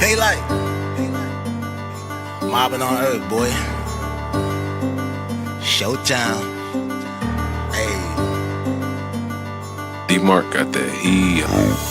Daylight. Mobbing on Earth, boy. Showtime. Hey. D-Mark got that heat.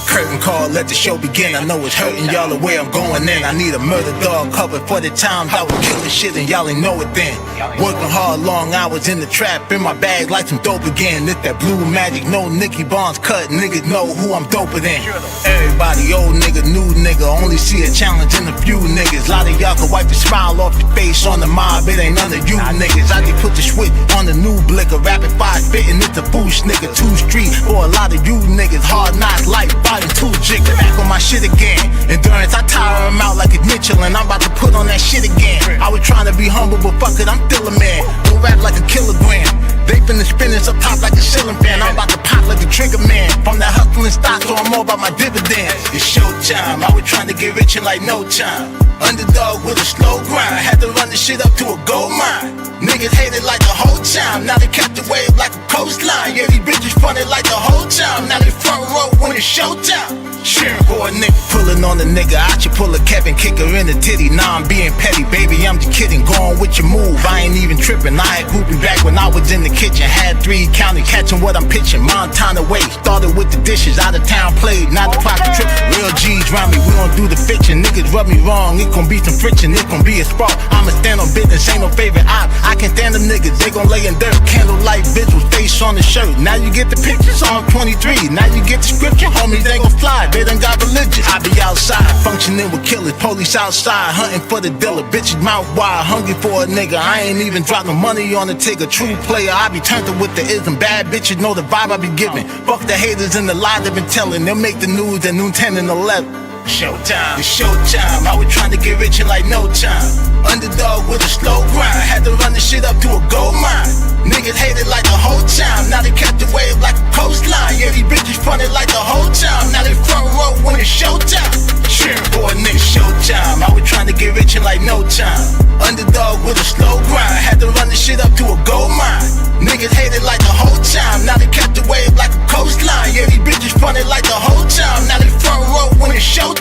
Curtain call, let the show begin. I know it's hurting y'all the way I'm going in. I need a murder dog cover for the times I was killing shit and y'all ain't know it then. Working hard, long hours in the trap, in my bag like some dope again. Lit that blue magic, no Nicky Barnes cut. Niggas know who I'm doper than. Everybody, old nigga, new nigga, only see a challenge in a few niggas. Lot of y'all can wipe the smile off your face on the mob. It ain't none of you niggas. I just put the switch on the new blicker. Rapid fire spitting, it's a boost nigga. 2 street for a lot of you niggas. Hard knocks, light body, 2 jigger. Back on my shit again. Endurance, I tire him out like a Mitchell, and I'm about to put on that shit again. I was trying to be humble, but fuck it, I'm still a man. Don't rap like a kilogram. They finna spinners up top like a ceiling fan. I'm about to pop like a trigger man. From that hustling stock, so I'm all about my dividends. It's showtime. I was trying to get rich in like no time. Underdog with a slow grind. Had to run the shit up to a gold mine. Niggas hated like the whole time. Now they kept the wave like a coastline. Yeah, these bitches fronted like the whole time. Now they front row when it's showtime. Cheering for a nigga, pulling on a nigga. I should pull a Kevin, kick her in the titty. Nah, I'm being petty, baby, I'm just kidding. Going with your move, I ain't even tripping. I had groupie back when I was in the kitchen. Had 3 counting, catching what I'm pitching. Montana way, started with the dishes. Out of town played, not the clock to trip. Real G's round me, we don't do the fiction. Niggas rub me wrong, it gon' be some friction. It gon' be a spark, I'ma stand on business. Ain't no favorite op, I can stand them niggas. They gon' lay in dirt, candlelight visuals, face on the shirt. Now you get the picture, Psalm 23. Now you get the scripture, homies, they gon' fly. They done got religion. I be outside, functioning with killers. Police outside, hunting for the dealer. Bitches mouth wide, hungry for a nigga. I ain't even dropping money on the ticker. True player, I be turned with the ism. Bad bitches know the vibe I be giving. Fuck the haters and the lies they been telling. They'll make the news at noon 10 and 11. Showtime, it's showtime. I was trying to get rich in like no time. Underdog with a slow grind. Had to run the shit up to a gold mine. Niggas hated like the whole time. Now they kept the wave like a coastline. Yeah, these bitches fronted like the whole time. Now they front row when it's showtime. Cheering for a nigga, showtime. I was trying to get rich in like no time. Underdog with a slow grind. Had to run the shit up to a gold mine. Niggas hated like the whole time. Now they kept the wave like a coastline. Yeah, these bitches fronted like the whole time. Now they front row when it's showtime.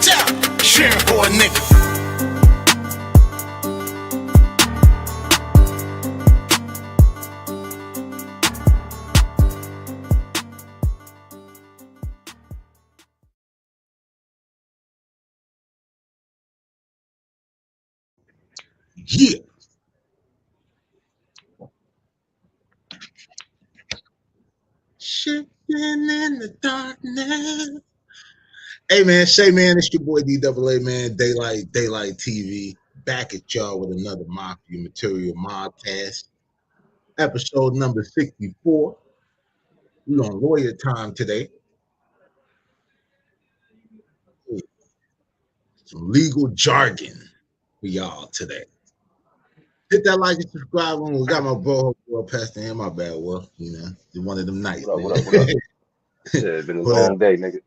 Cheering for a nigga. Yeah. Shifting in the darkness. Hey man, say man, it's your boy DAA, man. Daylight TV. Back at y'all with another MAFIA material Mobcast. Episode number 64. We on lawyer time today. Some legal jargon for y'all today. Hit that like and subscribe when we got my bro Pastor and my bad it's one of them nights. What up? Yeah, it's been a long day, nigga.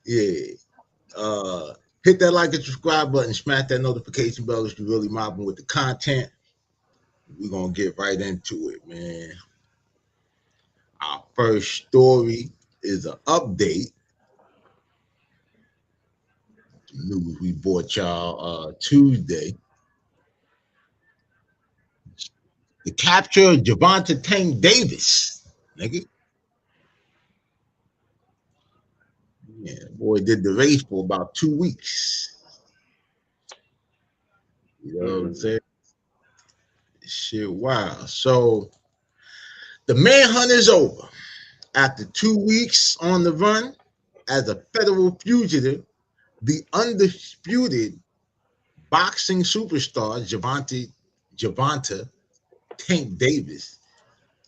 Yeah. Hit that like and subscribe button, smash that notification bell if you're really mobbing with the content. We're gonna get right into it, man. Our first story is an update. News we brought y'all Tuesday. The capture of Javonte Tank Davis, nigga. Yeah, boy did the race for about 2 weeks. You know what I'm saying? Shit, wow. So the manhunt is over. After 2 weeks on the run as a federal fugitive, the undisputed boxing superstar Javonte Tank Davis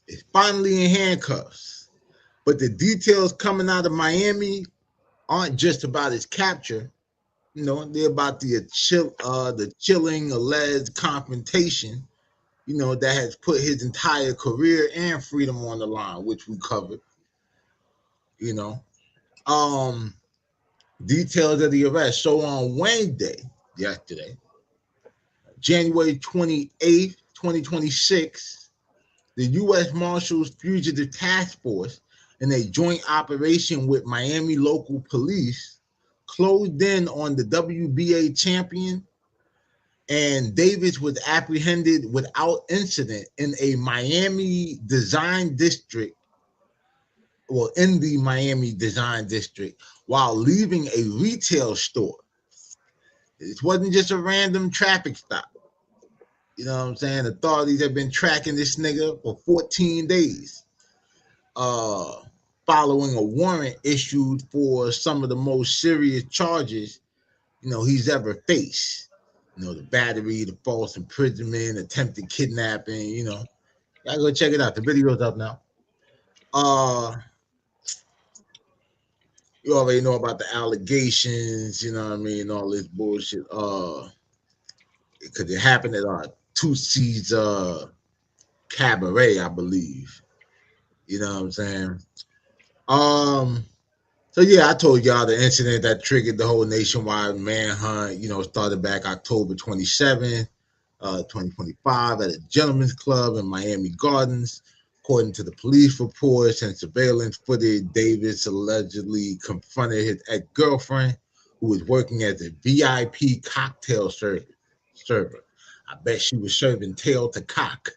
is finally in handcuffs. But the details coming out of Miami aren't just about his capture. You know, they're about the chilling alleged confrontation, you know, that has put his entire career and freedom on the line, which we covered. You know, details of the arrest. So on Wednesday, yesterday, January 28th, 2026, the U.S. Marshals Fugitive Task Force, in a joint operation with Miami local police, closed in on the WBA champion, and Davis was apprehended without incident in a Miami design district, well, in the Miami design district, while leaving a retail store. It wasn't just a random traffic stop. You know what I'm saying? Authorities have been tracking this nigga for 14 days, following a warrant issued for some of the most serious charges, he's ever faced. The battery, the false imprisonment, attempted kidnapping, Y'all go check it out. The video's up now. You already know about the allegations, you know what I mean, all this bullshit. Because it happened at Tussi's cabaret, I believe. You know what I'm saying? So yeah, I told y'all the incident that triggered the whole nationwide manhunt, started back October 27th, 2025 at a gentleman's club in Miami Gardens. According to the police reports and surveillance footage, Davis allegedly confronted his ex-girlfriend, who was working as a VIP cocktail server. I bet she was serving tail to cock.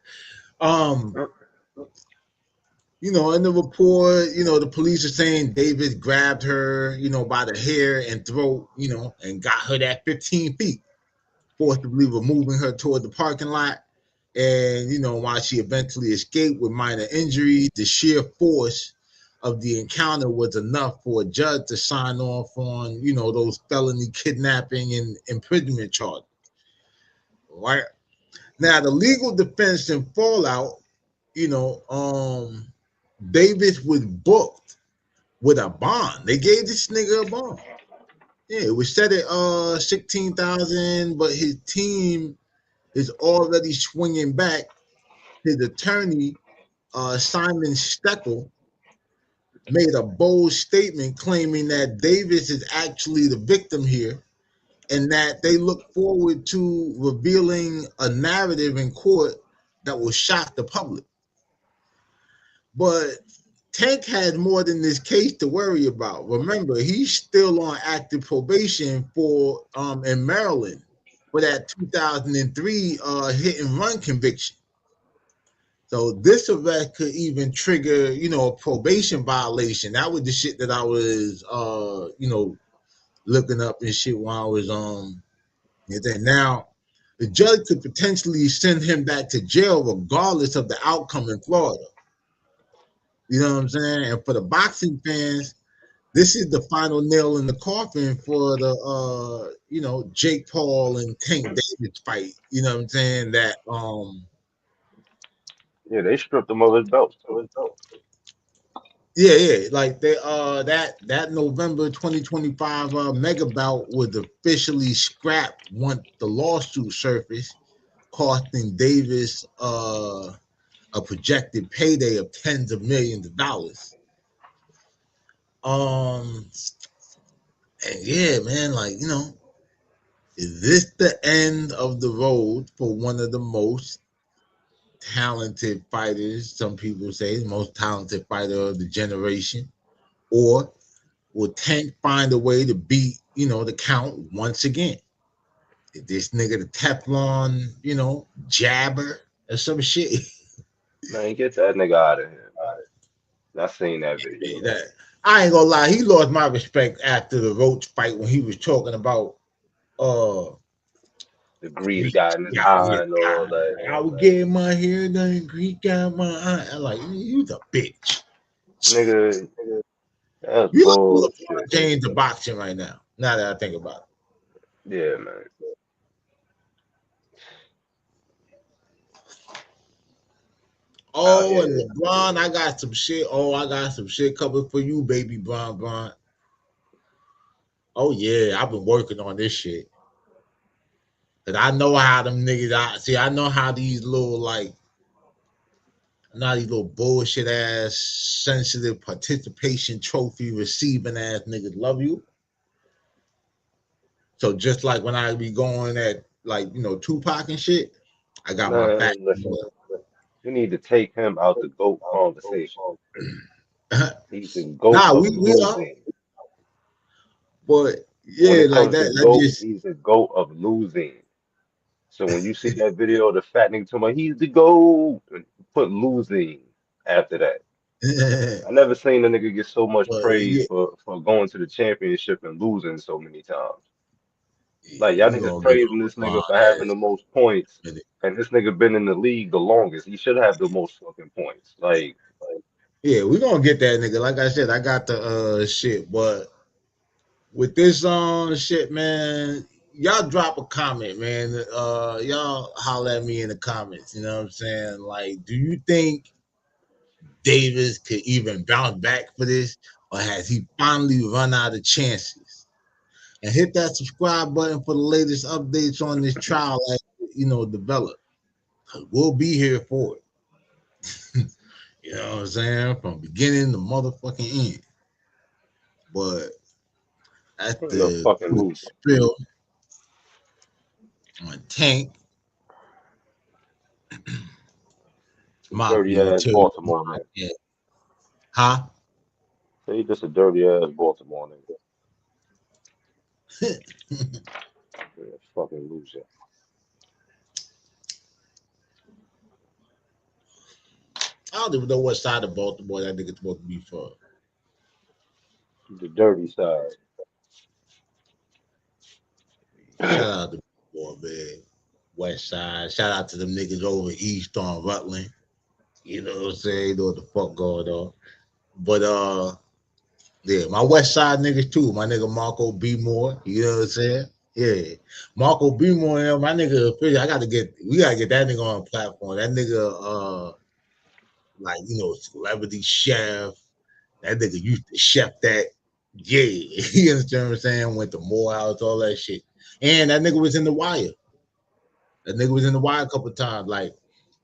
In the report, the police are saying Davis grabbed her, by the hair and throat, and got her that 15 feet, forcibly removing her toward the parking lot. And, while she eventually escaped with minor injury, the sheer force of the encounter was enough for a judge to sign off on, those felony kidnapping and imprisonment charges. Right? Now, the legal defense and fallout, Davis was booked with a bond. They gave this nigga a bond. Yeah, it was set at $16,000, but his team is already swinging back. His attorney, Simon Steckel, made a bold statement claiming that Davis is actually the victim here, and that they look forward to revealing a narrative in court that will shock the public. But Tank has more than this case to worry about. Remember, he's still on active probation for in Maryland for that 2003 hit and run conviction. So this arrest could even trigger, a probation violation. That was the shit that I was, looking up and shit while I was now the judge could potentially send him back to jail regardless of the outcome in Florida. You know what I'm saying? And for the boxing fans, this is the final nail in the coffin for the Jake Paul and Tank Davis fight. You know what I'm saying? That Yeah, they stripped him of his belt. Yeah, like they that November 2025 mega bout was officially scrapped once the lawsuit surfaced, costing Davis a projected payday of tens of millions of dollars. And yeah, man, is this the end of the road for one of the most talented fighters? Some people say the most talented fighter of the generation, or will Tank find a way to beat, the count once again? Is this nigga the Teflon, jabber or some shit? Man, get that nigga out of here, man. I seen that video. I ain't gonna lie, he lost my respect after the Roach fight when he was talking about the grease guy in his eye and all that. I would get my hair done, grease guy in my eye. I'm like, you's a bitch. Nigga, that's you bullshit. Look James of boxing right now that I think about it. Yeah, man. Oh, and LeBron, I got some shit. Oh, I got some shit covered for you, baby Bron. Oh yeah, I've been working on this shit. Cause I know how them niggas I know how these little these little bullshit ass sensitive participation trophy receiving ass niggas love you. So just like when I be going at Tupac and shit, I got my back. Listen, you need to take him out the GOAT conversation. He's the GOAT. Nah, we are. But When Yeah, it like comes that. to I GOAT, just he's the GOAT of losing. So when you see that video of the fat nigga talking about he's the GOAT, put losing after that. I never seen a nigga get so much but praise yeah, for going to the championship and losing so many times. Like yeah, y'all we niggas gonna get praising on this LeBron nigga for having ass the most points, in a minute. and this nigga been in the league the longest. He should have the most fucking points. Like Yeah, we gonna get that nigga. Like I said, I got the shit, but with this shit, man, y'all drop a comment, man. Y'all holler at me in the comments. You know what I'm saying? Like, do you think Davis could even bounce back for this, or has he finally run out of chances? And hit that subscribe button for the latest updates on this trial as develop. We'll be here for it. You know what I'm saying? From beginning to motherfucking end. But that's he's a the fucking quick loser. spill on Tank, A dirty Mafia ass material. Baltimore nigga. Yeah. Huh? He just a dirty ass Baltimore nigga. Yeah, fucking loser. I don't even know what side of Baltimore that nigga's supposed to be from. The dirty side. Shout out to boy, man. West Side. Shout out to them niggas over east on Rutland. You know what I'm saying? You know what the fuck going on. But yeah, my West Side niggas too. My nigga Marco B. Moore. You know what I'm saying? Yeah. Marco B. Moore, my nigga, we gotta get that nigga on a platform. That nigga like, celebrity chef. That nigga used to chef that. Yeah. You understand what I'm saying? Went to Morehouse, all that shit. And that nigga was in the wire. That nigga was in the wire a couple times. Like,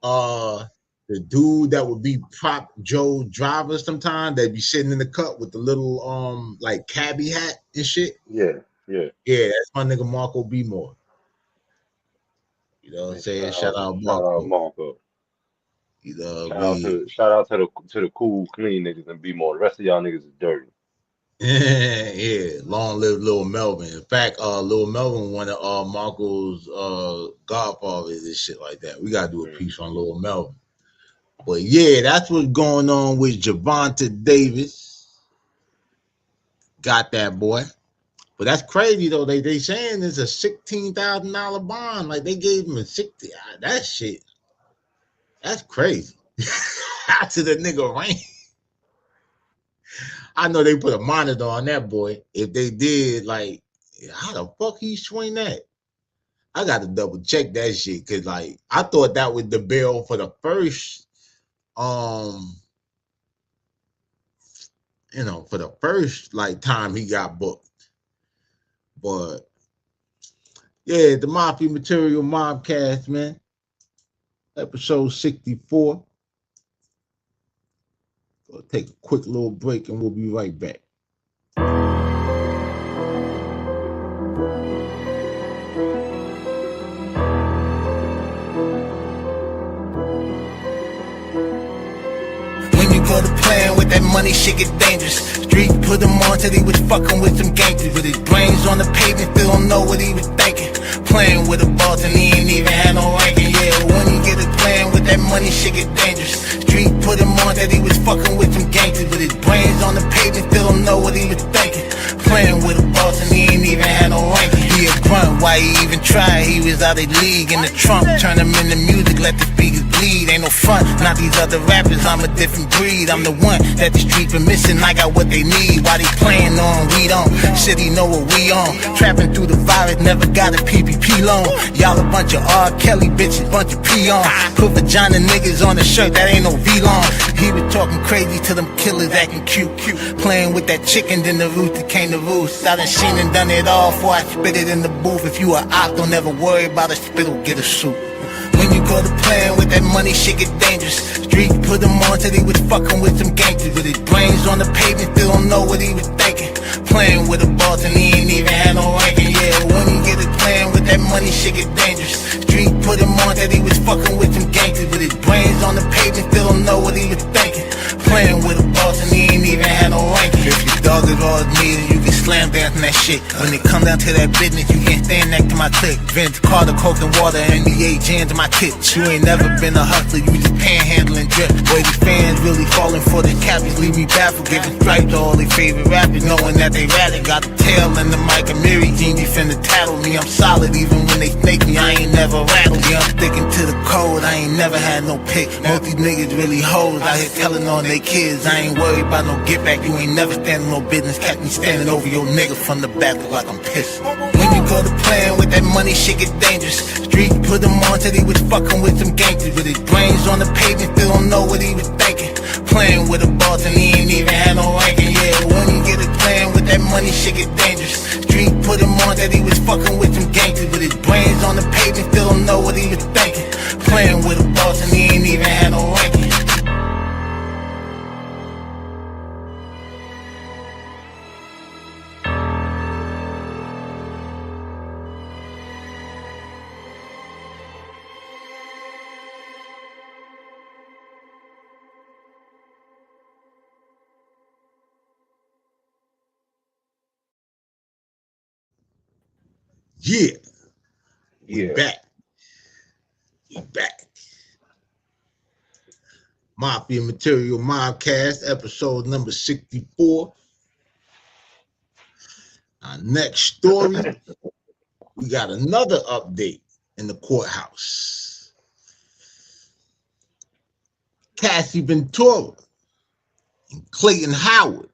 the dude that would be prop Joe driver sometimes, they'd be sitting in the cut with the little like cabbie hat and shit. Yeah, yeah. Yeah, that's my nigga Marco B. Moore. You know what I'm And saying? Shout out shout out Marco. Marco. You know what I mean? Shout out to the cool, clean niggas and be more. The rest of y'all niggas is dirty. Yeah, long live Lil Melvin. In fact, Lil Melvin one of Marco's godfathers and shit like that. We gotta do a piece on Lil Melvin. But yeah, that's what's going on with Javonte Davis. Got that boy. But that's crazy though. They saying it's a $16,000 bond. Like they gave him a 60. That shit. That's crazy. To the nigga rank. I know they put a monitor on that boy. If they did, like, how the fuck he swing that? I got to double check that shit because, like, I thought that was the bill for the first, for the first like time he got booked. But yeah, the Mafia Material Mobcast, man. Episode 64. We'll take a quick little break and we'll be right back. Go to playing with that money, shit get dangerous. Street put him on till he was fucking with some gangsters. With his brains on the pavement, still don't know what he was thinking. Playing with a boss and he ain't even had no ranking. Yeah, when he get it playing with that money, shit get dangerous. Street put him on till he was fucking with some gangsters. With his brains on the pavement, still don't know what he was thinking. Playing with a boss and he ain't even had no ranking. He a grunt, why he even try? He was out of league in the trunk. Turn him into music, let the speakers bleed. Ain't no front, not these other rappers, I'm a different breed. I'm the one that the street been missing. I got what they need. While they playing on, we don't. Shit, he know what we on. Trapping through the virus, never got a PPP loan. Y'all a bunch of R. Kelly bitches, bunch of peons. Put vagina niggas on the shirt, that ain't no V-long. He was talking crazy to them killers, acting cute. Playing with that chicken, then the rooster came to roost. I done seen and done it all before I spit it in the booth. If you a op, don't ever worry about a spittle, get a suit. When you go to playing with that money, shit get dangerous. Street put him on till he was fucking with some gangsters. With his brains on the pavement, still don't know what he was thinking. Playing with a boss and he ain't even had no ranking. Yeah, when he get it playing with that money, shit get dangerous. Street put him on till he was fucking with some gangsters. With his brains on the pavement, still don't know what he was thinking. Playing with a boss and he ain't even had no ranking. If you dog is all needed, you can slam dance on that shit. When it come down to that business, you can't stand next to my clique. Vince Carter, Coke and water, NBA jams in my tits. You ain't never been a hustler, you just panhandling drip. Boy, these fans really falling for the cappies, leave me baffled. Giving stripes to all their favorite rappers, knowing that they ratted. Got the tail in the mic, and Mary Jean, you finna tattle me. I'm solid, even when they snake me, I ain't never rattled. Yeah, I'm sticking to the code, I ain't never had no pick. Most these niggas really hoes, out here telling on they kids. I ain't worried about no get back, you ain't never standing no business. Catch me standing over your nigga from the back, look like I'm pissed. When you go to playing with that money, shit get dangerous. Street put him on, said he was fucking with some gangsters. With his brains on the pavement, still don't know what he was thinking. Playing with a boss and he ain't even had no ranking. Yeah, when you get it playing with that money, shit get dangerous. Street put him on, said he was fucking with some gangsters. With his brains on the pavement, still don't know what he was thinking. Playing with a boss and he ain't even had no ranking. Yeah, we Yeah. back. We back. Mafia Material Mobcast, episode number 64. Our next story, we got another update in the courthouse. Cassie Ventura and Clayton Howard,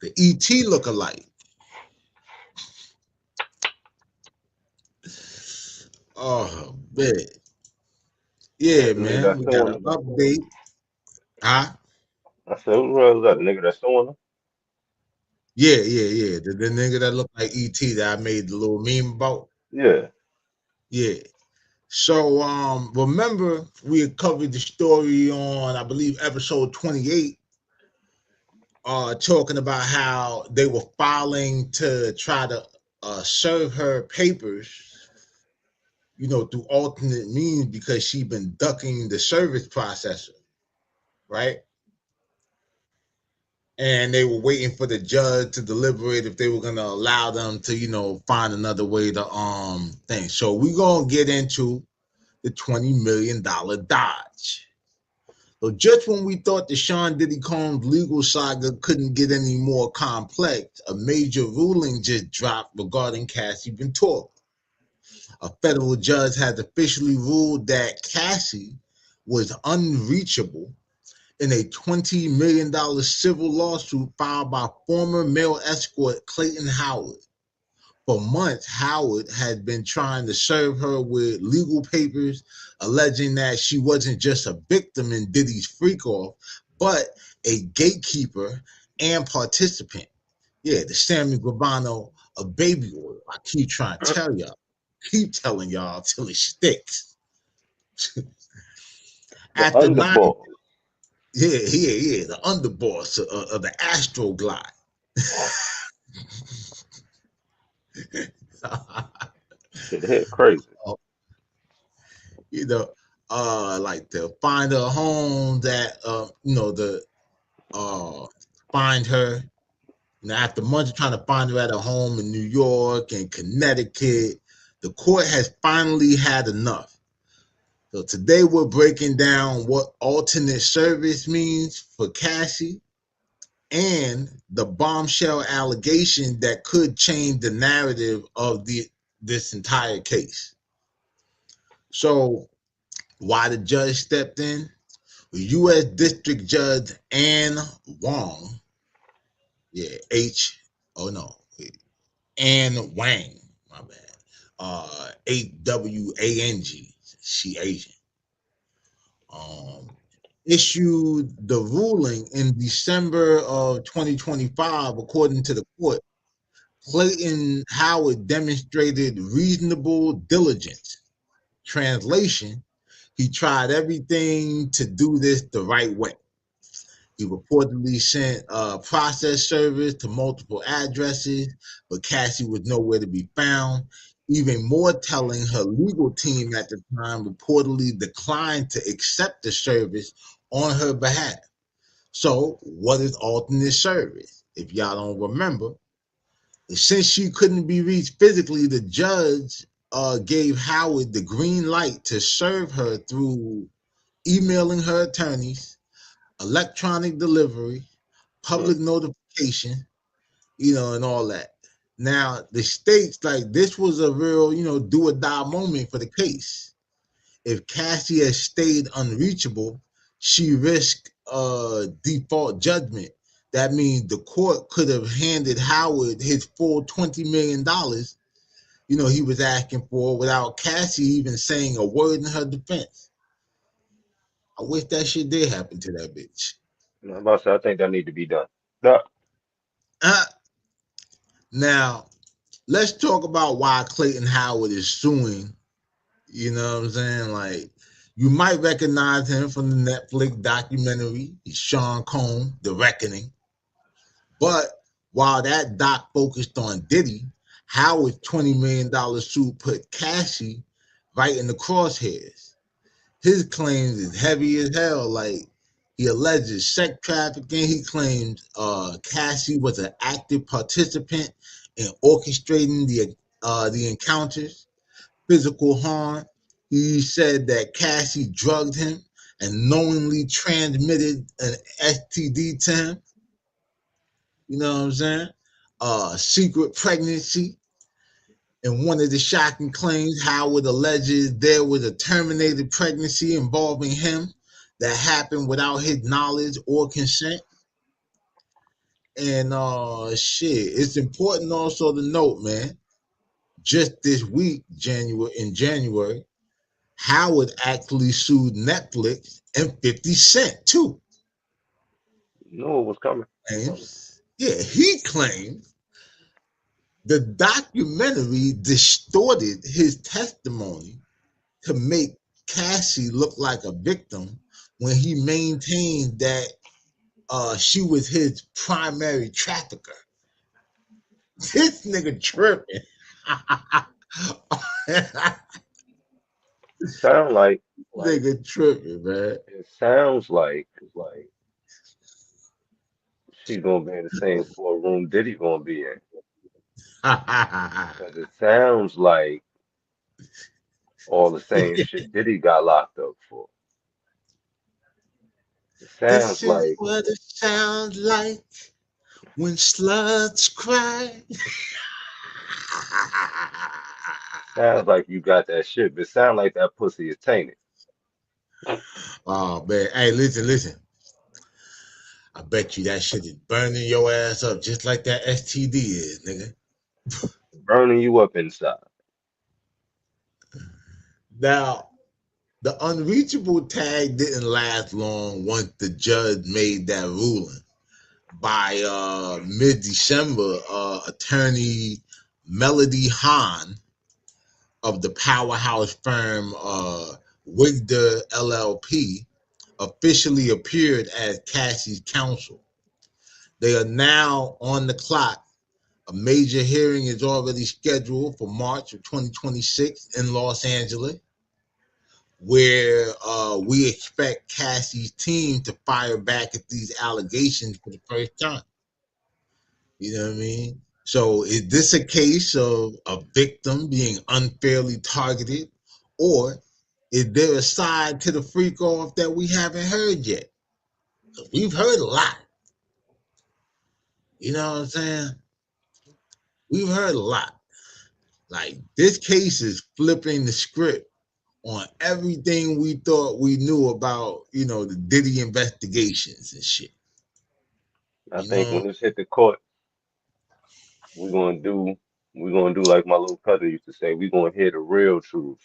the ET lookalike. Oh, man. Yeah, man, we got an update. Huh? I said, who the hell is that? The nigga that's suing him? Yeah. The nigga that looked like ET that I made the little meme about. Yeah. Yeah. So remember we had covered the story on, I believe, episode 28, talking about how they were filing to try to serve her papers, through alternate means because she'd been ducking the service processor, right? And they were waiting for the judge to deliberate if they were gonna allow them to, find another way to thing. So we're gonna get into the $20 million dodge. So just when we thought the Sean Diddy Combs legal saga couldn't get any more complex, a major ruling just dropped regarding Cassie Ventura. A federal judge has officially ruled that Cassie was unreachable in a $20 million civil lawsuit filed by former male escort Clayton Howard. For months, Howard had been trying to serve her with legal papers, alleging that she wasn't just a victim in Diddy's freak-off, but a gatekeeper and participant. Yeah, the Sammy Gravano of baby oil. I keep trying to tell y'all. Keep telling y'all till it sticks. The After 9 underboss. Yeah, the underboss of the Astroglide. Shit hit crazy. Like to find a home that find her. After months of trying to find her at a home in New York and Connecticut, the court has finally had enough. So today we're breaking down what alternate service means for Cassie and the bombshell allegation that could change the narrative of this entire case. So why the judge stepped in? U.S. District Judge Ann Wang, Ann Wang, my bad, H-W-A-N-G, she Asian, issued the ruling in December of 2025. According to the court, Clayton Howard demonstrated reasonable diligence. Translation, he tried everything to do this the right way. He reportedly sent process service to multiple addresses, but Cassie was nowhere to be found. Even more telling, her legal team at the time reportedly declined to accept the service on her behalf. So, what is alternate service? If y'all don't remember, since she couldn't be reached physically, the judge gave Howard the green light to serve her through emailing her attorneys, electronic delivery, public notification, and all that. Now, the states, like, this was a real, do or die moment for the case. If Cassie had stayed unreachable, she risked default judgment. That means the court could have handed Howard his full $20 million, he was asking for, without Cassie even saying a word in her defense. I wish that shit did happen to that bitch. I'm about to say, I think that need to be done. No. Now, let's talk about why Clayton Howard is suing. You know what I'm saying? Like, you might recognize him from the Netflix documentary, Sean Combs, The Reckoning. But while that doc focused on Diddy, Howard's $20 million suit put Cassie right in the crosshairs. His claims is heavy as hell. Like, he alleges sex trafficking. He claims Cassie was an active participant in orchestrating the encounters, physical harm. He said that Cassie drugged him and knowingly transmitted an STD to him. You know what I'm saying? Secret pregnancy. And one of the shocking claims, Howard alleges there was a terminated pregnancy involving him that happened without his knowledge or consent. And it's important also to note, man, just this week, in January, Howard actually sued Netflix and 50 Cent too. You know what was coming. Yeah, he claimed the documentary distorted his testimony to make Cassie look like a victim when he maintained that she was his primary trafficker. This nigga tripping. Sound like Nigga tripping, man. it sounds like she's gonna be in the same courtroom Diddy gonna be in. Because it sounds like all the same shit Diddy got locked up for. It This sounds is like what it sounds like when sluts cry. you got that shit, but it sounds like that pussy is tainted. Oh man, hey, listen. I bet you that shit is burning your ass up just like that STD is, nigga. Burning you up inside. Now, the unreachable tag didn't last long once the judge made that ruling. By mid-December, attorney Melody Hahn of the powerhouse firm Wigder LLP officially appeared as Cassie's counsel. They are now on the clock. A major hearing is already scheduled for March of 2026 in Los Angeles, where we expect Cassie's team to fire back at these allegations for the first time. You know what I mean? So is this a case of a victim being unfairly targeted, or is there a side to the freak off that we haven't heard yet? We've heard a lot. You know what I'm saying? We've heard a lot. Like, this case is flipping the script on everything we thought we knew about, the Diddy investigations and shit. I think when this hit the court, we're gonna do like my little cousin used to say, we're gonna hear the real truth.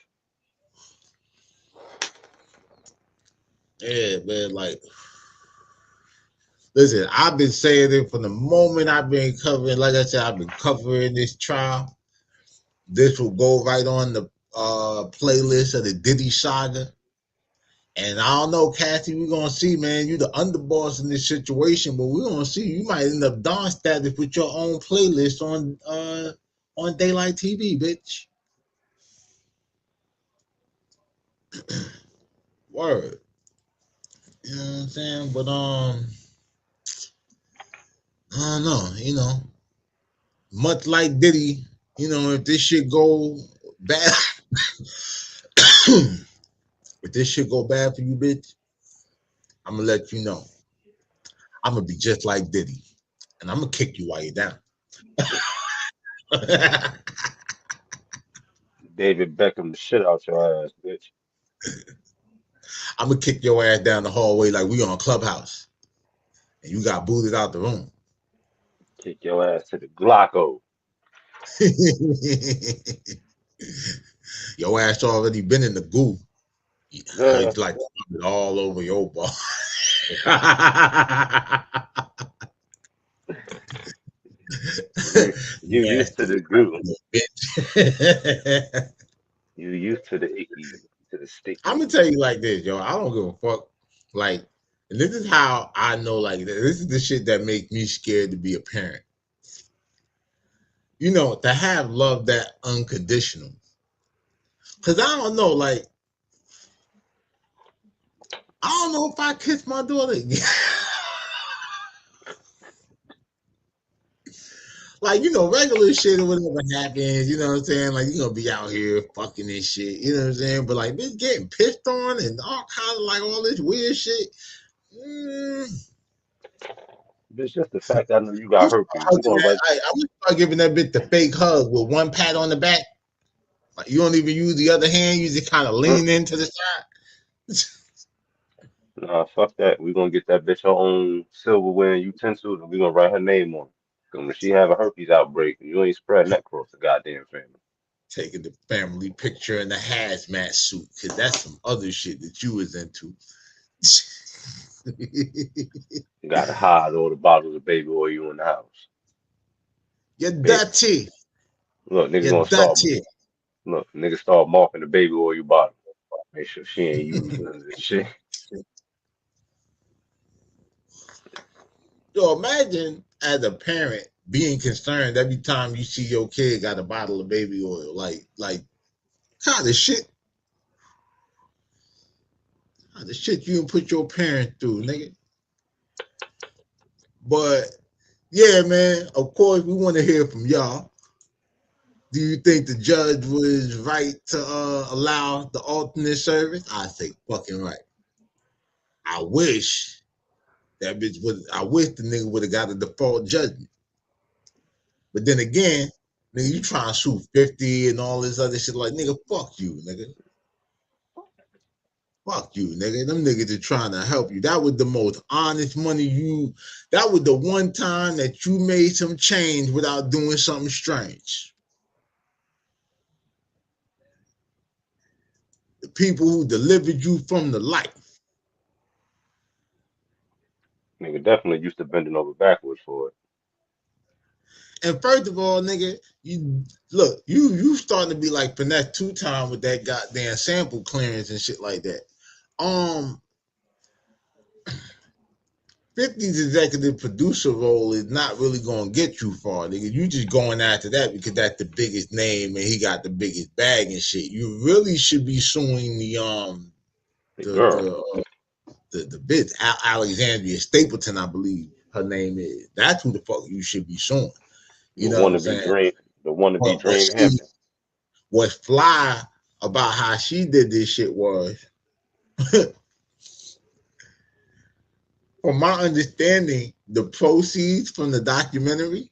Yeah, man, like, listen, I've been saying it from the moment I've been covering, like I said, I've been covering this trial. This will go right on the playlist of the Diddy saga. And I don't know, Cassie, we're going to see, man. You the underboss in this situation, but we're going to see. You might end up Don status with your own playlist on Daylight TV, bitch. Word. You know what I'm saying? But, I don't know, much like Diddy, if this shit go bad, if this shit go bad for you, bitch, I'm gonna let you know. I'm gonna be just like Diddy, and I'm gonna kick you while you're down. David Beckham the shit out your ass, bitch. I'm gonna kick your ass down the hallway like we on Clubhouse, and you got booted out the room. Kick your ass to the Glocko. Your ass already been in the goo. You Yeah. heard like it all over your ball. You used to Nasty the goo. bitch. You used to the icky, to the I'm sticky. gonna tell you like this, yo. I don't give a fuck. Like, and this is how I know. Like, this is the shit that makes me scared to be a parent. To have love that unconditional. Cause I don't know. Like, I don't know if I kiss my daughter again. Like, regular shit or whatever happens, you know what I'm saying? Like, you're gonna be out here fucking and shit, you know what I'm saying? But like, bitch getting pissed on and all kind of like all this weird shit. It's just the fact I know you I'm got gonna herpes. We're going right. I'm gonna start giving that bitch the fake hug with one pat on the back. Like, you don't even use the other hand, you just kind of lean into the side. Nah, fuck that. We're gonna get that bitch her own silverware and utensils, and we're gonna write her name on it. Cause when she have a herpes outbreak, you ain't spreading that across the goddamn family. Taking the family picture in the hazmat suit, cause that's some other shit that you was into. You gotta hide all the bottles of baby oil in the house. You're Baby, dirty. look, niggas You're gonna start. dirty. Look, niggas start marking the baby oil bottle. Make sure she ain't using none of this shit. Yo, imagine as a parent being concerned every time you see your kid got a bottle of baby oil. Like kind of shit. Kind of shit you put your parent through, nigga. But yeah, man, of course we want to hear from y'all. Do you think the judge was right to allow the alternate service? I say fucking right. I wish that bitch would. I wish the nigga would have got a default judgment. But then again, nigga, you trying to sue 50 and all this other shit. Like, nigga, fuck you, nigga. Fuck you, nigga. Them niggas are trying to help you. That was the most honest money that was the one time that you made some change without doing something strange. The people who delivered you from the light. Nigga definitely used to bending over backwards for it. And first of all, nigga, you starting to be like Finesse 2 Time with that goddamn sample clearance and shit like that. 50's executive producer role is not really gonna get you far, nigga. You just going after that because that's the biggest name and he got the biggest bag and shit. You really should be suing Girl, the bitch Alexandria Stapleton, I believe her name is. That's who the fuck you should be suing. the You know what I'm wannabe saying? dream, the wannabe But dream Hampton. what's fly about how she did this shit was, from my understanding, the proceeds from the documentary,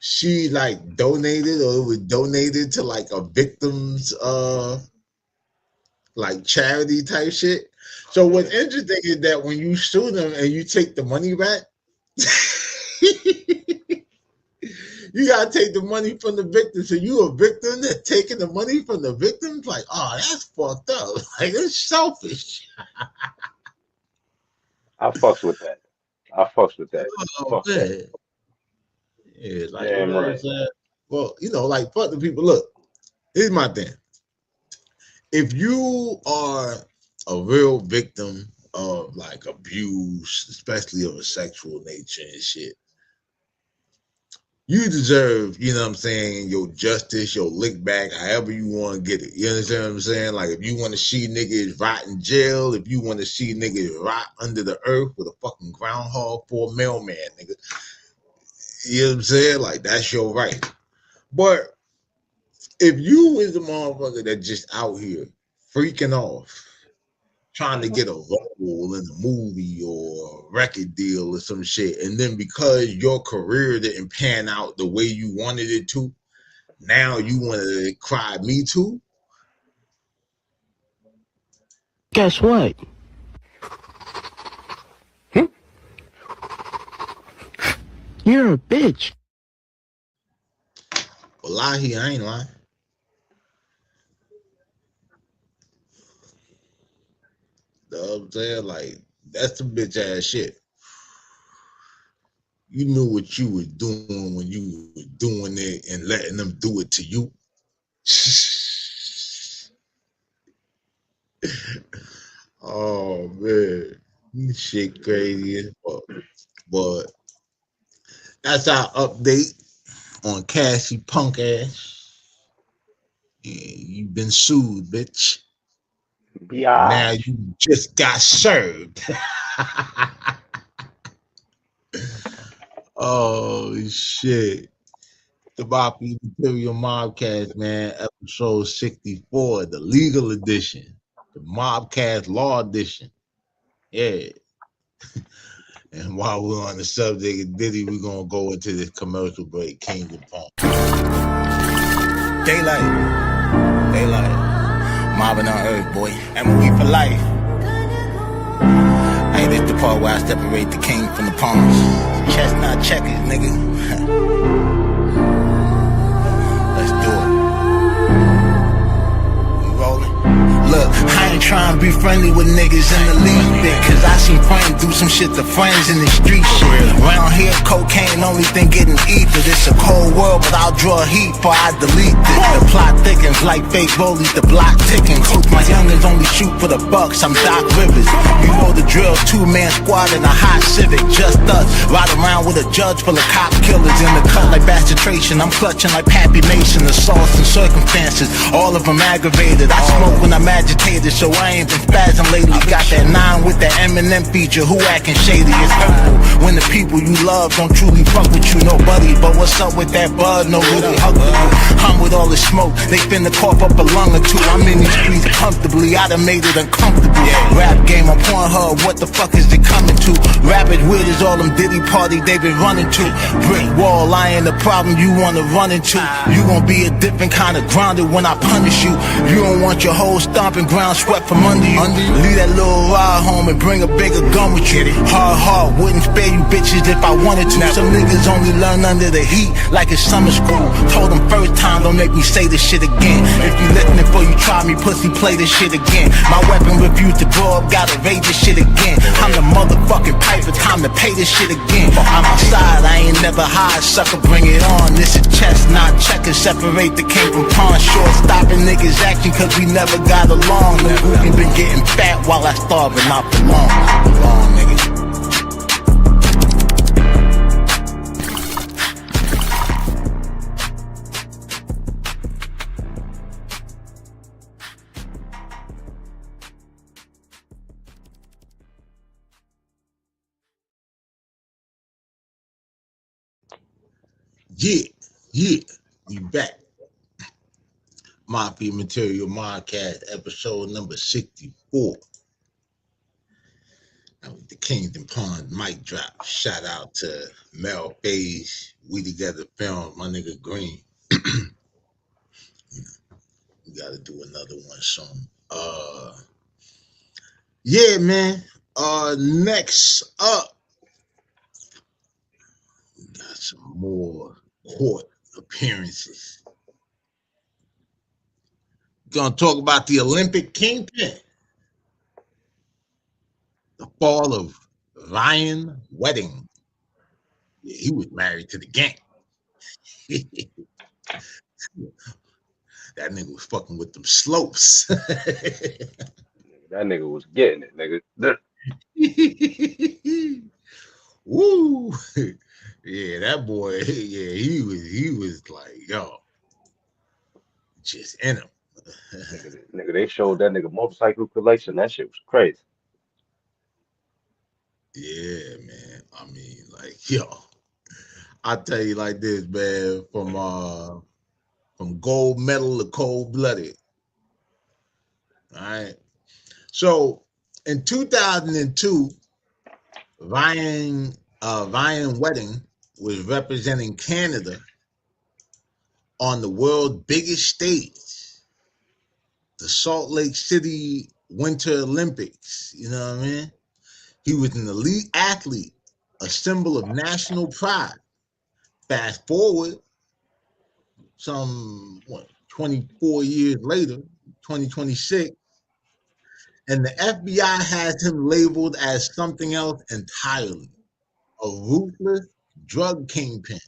she like donated or it was donated to like a victim's like charity type shit. So what's interesting is that when you sue them and you take the money back, you gotta take the money from the victim. So you a victim that's taking the money from the victims? Like, oh, that's fucked up. Like, it's selfish. I fucks with that. I fucks with that. Oh Fuck that. man. Yeah, like, you Damn know what I'm right. saying? Well, like fuck the people. Look, here's my thing. If you are a real victim of like abuse, especially of a sexual nature and shit, you deserve, you know what I'm saying, your justice, your lick back, however you want to get it. You understand what I'm saying? Like, if you want to see niggas rot in jail, if you want to see niggas rot under the earth with a fucking groundhog for a mailman, nigga, You know what I'm saying? Like, that's your right. But if you is the motherfucker that just out here freaking off, trying to get a role in a movie or a record deal or some shit, and then because your career didn't pan out the way you wanted it to, now you want to cry me too? Guess what? You're a bitch. Wallahi, I ain't lying. You know what I'm saying? Like, that's some bitch ass shit. You knew what you were doing when you were doing it and letting them do it to you. Oh man, this shit crazy as fuck. But that's our update on Cassie punk ass. Yeah, you've been sued, bitch. Now Biatch. you just got served. Oh shit. The MAFIA Material Mobcast, man, episode 64, the legal edition, the Mobcast Law Edition. Yeah. And while we're on the subject of Diddy, we're gonna go into this commercial break, Kingdom Punk. Daylight, mobbing on earth, boy, and we for life. Hey, this the part where I separate the king from the pawns. Chestnut checkers, nigga. Let's do it. We rolling. Look, I ain't trying to be friendly with niggas in the least bit, cause I seen friends do some shit to friends in the street shit. Around here, cocaine only thing getting ether. It's a cold world, but I'll draw heat before I delete it. The plot thickens like fake rollies, the block ticking. Coach, my youngins only shoot for the bucks, I'm Doc Rivers. You know the drill, 2-man squad in a hot Civic, just us. Ride around with a judge full of cop killers in the cut like bastration. I'm clutching like Pappy Mason, assaults and circumstances, all of them aggravated. I smoke when I'm agitated, so I ain't been spazzing lately. Got that 9 with that Eminem feature, who acting shady? It's hurtful when the people you love don't truly fuck with you, nobody. But what's up with that bud? No really hug with you. I'm with all the smoke, they finna cough up a lung or two. I'm in these streets comfortably, I done made it uncomfortable. Rap game, I'm pouring her, what the fuck is it coming to? Rapid weird is all them Diddy party they been running to. Brick wall, I ain't the problem you wanna run into. You gon' be a different kind of grounded when I punish you. You don't want your whole stomping ground swept from under you. Leave that little ride home and bring a bigger gun with you. Hard heart, wouldn't spare you bitches if I wanted to. Some niggas only learn under the heat like it's summer school. Told them first time, don't make me say this shit again. If you listening before you try me, pussy, play this shit again. My weapon refused to grow up, gotta raise this shit again. I'm the motherfucking piper, time to pay this shit again. I'm outside, I ain't never high, sucker, bring it on. This is chestnut checkers, separate the king from pawn. Short stopping niggas action cause we never got along. The movie been getting fat while I starve and not for long. Long, nigga. Yeah, we back. MAFIA Material Podcast, episode number 64. With the Kingdom Pond mic drop. Shout out to Mel Faze, We Together Film, my nigga Green. We gotta do another one soon. Yeah, man. Next up, we got some more court appearances. We're gonna talk about the Olympic kingpin. The fall of Ryan Wedding. Yeah, he was married to the gang. That nigga was fucking with them slopes. That nigga was getting it, nigga. Woo. Yeah, that boy, yeah, he was like, yo, just in him. Nigga, they showed that nigga motorcycle collection. That shit was crazy. Yeah, man. I mean, like, yo, I tell you like this, man, from gold medal to cold blooded. All right. So in 2002, Ryan Wedding was representing Canada on the world's biggest stage, the Salt Lake City Winter Olympics. You know what I mean? He was an elite athlete, a symbol of national pride. Fast forward some 24 years later, 2026, and the FBI has him labeled as something else entirely, a ruthless drug kingpin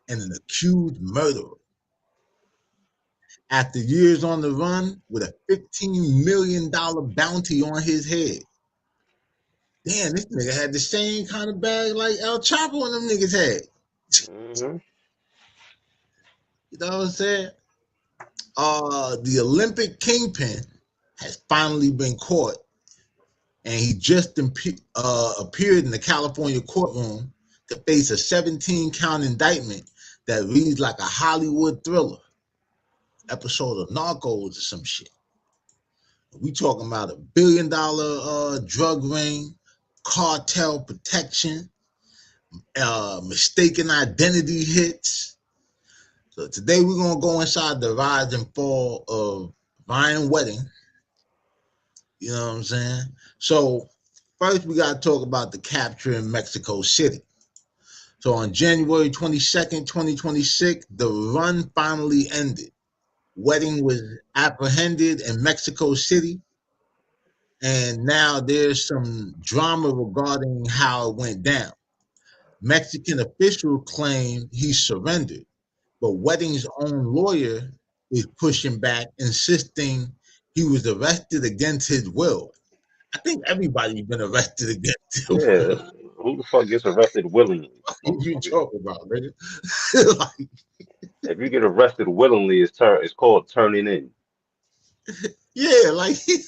and an accused murderer. After years on the run with a $15 million bounty on his head. Damn, this nigga had the same kind of bag like El Chapo and them niggas had. Mm-hmm. You know what I'm saying? The Olympic kingpin has finally been caught, and he just appeared in the California courtroom to face a 17-count indictment that reads like a Hollywood thriller, episode of Narcos or some shit. We talking about $1 billion drug ring, cartel protection, mistaken identity hits. So today we're gonna go inside the rise and fall of Ryan Wedding. You know what I'm saying? So first we gotta talk about the capture in Mexico City. So on January 22nd, 2026, the run finally ended. Wedding was apprehended in Mexico City, and now there's some drama regarding how it went down. Mexican officials claim he surrendered, but Wedding's own lawyer is pushing back, insisting he was arrested against his will. I think everybody's been arrested against their Yeah, will. who the fuck gets arrested willingly, What you motherfucker? talking about, nigga? Like, If you get arrested willingly, it's called turning in. yeah, like He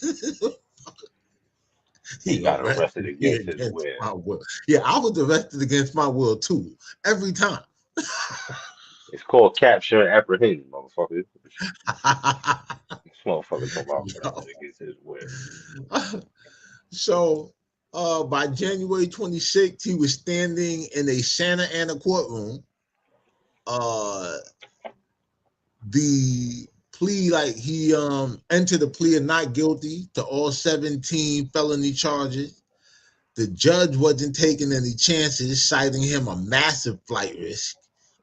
he got arrested arrested me against his against will. my will. Yeah, I was arrested against my will too, every time. It's called capture and apprehend, motherfucker. This motherfucker talking about arrested against his will. So by January 26th, he was standing in a Santa Ana courtroom. The plea, like he entered a plea of not guilty to all 17 felony charges. The judge wasn't taking any chances, citing him a massive flight risk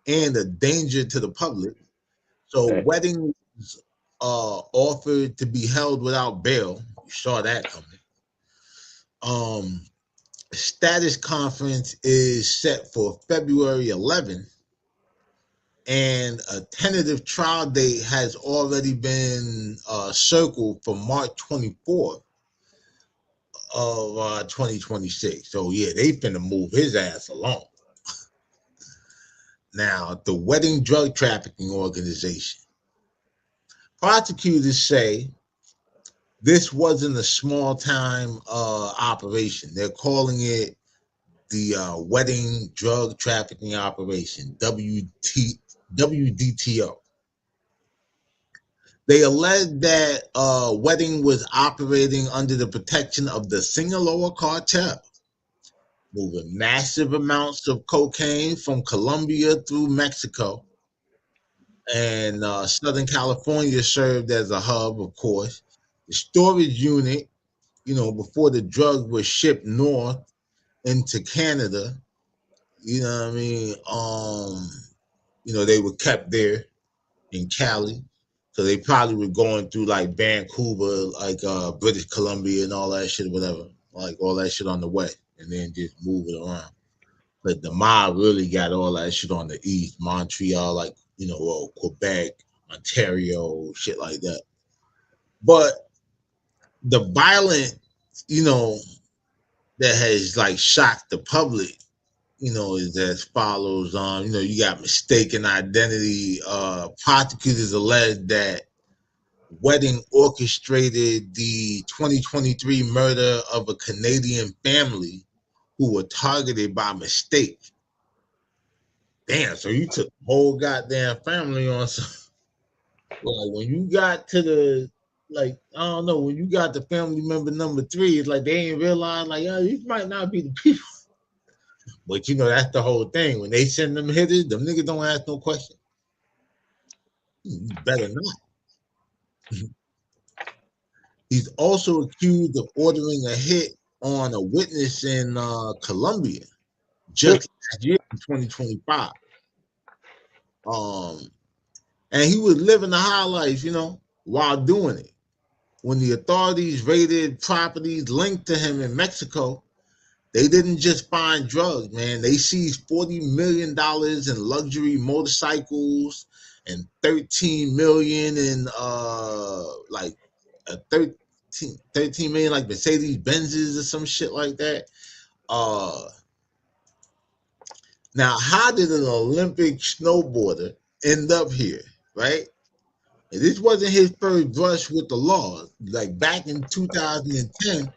and a danger to the public. So Damn. Wedding was offered to be held without bail. You saw that coming. Status conference is set for February 11th, and a tentative trial date has already been circled for March 24th of 2026. So yeah, they finna move his ass along. Now, the Wedding Drug Trafficking Organization. Prosecutors say this wasn't a small-time operation. They're calling it the Wedding Drug Trafficking Operation, WDTO. They allege that Wedding was operating under the protection of the Sinaloa cartel, moving massive amounts of cocaine from Colombia through Mexico. And Southern California served as a hub, of course. The storage unit, before the drugs were shipped north into Canada, you know what I mean? They were kept there in Cali. So they probably were going through like Vancouver, like British Columbia and all that shit, whatever. Like all that shit on the way, and then just move it around. But the mob really got all that shit on the east, Montreal, like, Quebec, Ontario, shit like that. But the violence, that has like shocked the public, is as follows. You got mistaken identity. Prosecutors allege that Wedding orchestrated the 2023 murder of a Canadian family who were targeted by mistake. damn, so you took the whole goddamn family on some. Like when you got to the, like, I don't know, when you got the family member number 3, it's like they ain't realize, like, yo, you might not be the people. But you know, that's the whole thing. When they send them hitters, them niggas don't ask no question. You better not. He's also accused of ordering a hit on a witness in Colombia just last year in 2025. And he was living the high life, you know, while doing it. When the authorities raided properties linked to him in Mexico, they didn't just find drugs, man. They seized $40 million in luxury motorcycles and $13 million in like a 13 million like Mercedes Benzes or some shit like that. Now, how did an Olympic snowboarder end up here, right? And this wasn't his first brush with the law. Like back in 2010,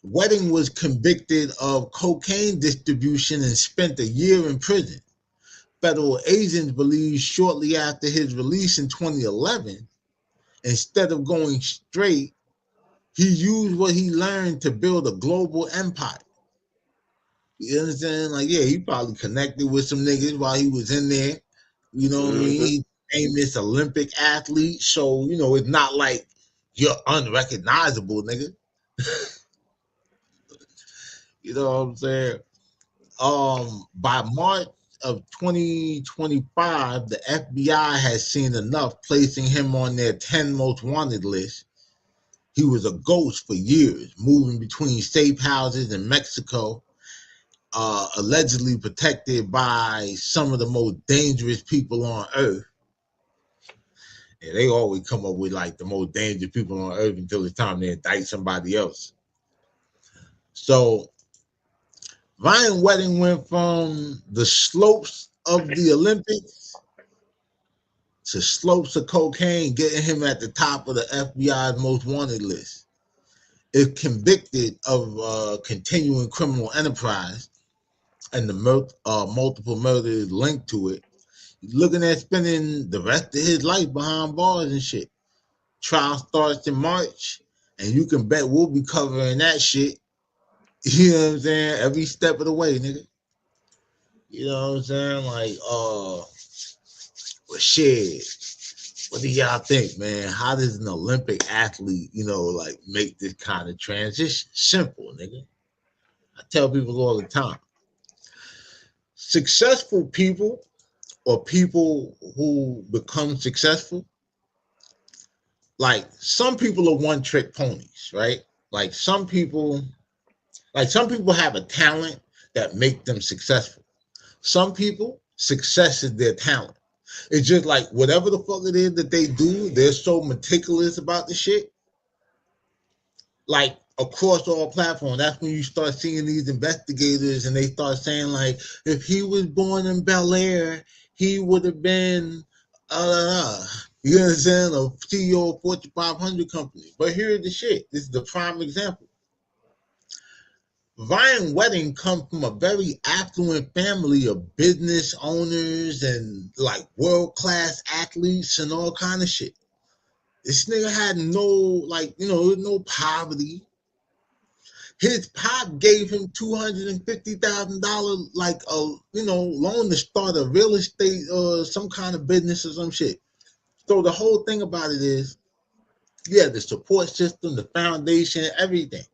Wedding was convicted of cocaine distribution and spent a year in prison. Federal agents believe shortly after his release in 2011, instead of going straight, he used what he learned to build a global empire. You understand? Like, yeah, he probably connected with some niggas while he was in there. You know what I mean? He became this Olympic athlete. So, you know, it's not like you're unrecognizable, nigga. You know what I'm saying? By March of 2025, the FBI has seen enough, placing him on their 10 most wanted list. He was a ghost for years, moving between safe houses in Mexico, allegedly protected by some of the most dangerous people on earth. And they always come up with like the most dangerous people on earth until it's time to indict somebody else. So Ryan Wedding went from the slopes of the Olympics to slopes of cocaine, getting him at the top of the FBI's most wanted list. If convicted of continuing criminal enterprise and the multiple murders linked to it, he's looking at spending the rest of his life behind bars and shit. Trial starts in March, and you can bet we'll be covering that shit. You know what I'm saying? Every step of the way, nigga. You know what I'm saying? Like, well, shit. What do y'all think, man? How does an Olympic athlete, you know, like make this kind of transition? Simple, nigga. I tell people all the time. Successful people or people who become successful, like some people are one-trick ponies, right? Like some people have a talent that make them successful. Some people, success is their talent. It's just like whatever the fuck it is that they do, they're so meticulous about the shit. Like across all platforms, that's when you start seeing these investigators and they start saying like, if he was born in Bel Air, he would have been, you understand, a CEO of Fortune 500 company. But here's the shit. This is the prime example. Ryan Wedding comes from a very affluent family of business owners and like world-class athletes and all kind of shit. This nigga had no, like, you know, no poverty. His pop gave him $250,000, like a, you know, loan to start a real estate or some kind of business or some shit. So the whole thing about it is, yeah, the support system, the foundation, everything.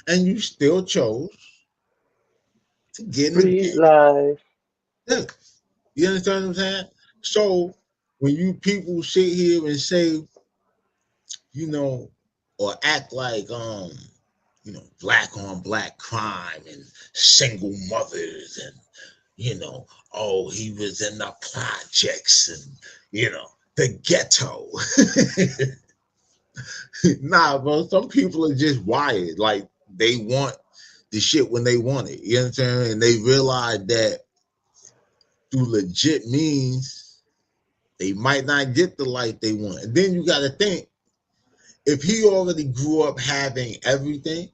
And you still chose to get in the game. Life. Yeah. You understand what I'm saying? So when you people sit here and say, you know, or act like you know, black on black crime and single mothers and, you know, oh, he was in the projects and, you know, the ghetto. Nah, bro, some people are just wired. Like they want the shit when they want it. You understand? And they realize that through legit means they might not get the life they want. And then you got to think, if he already grew up having everything,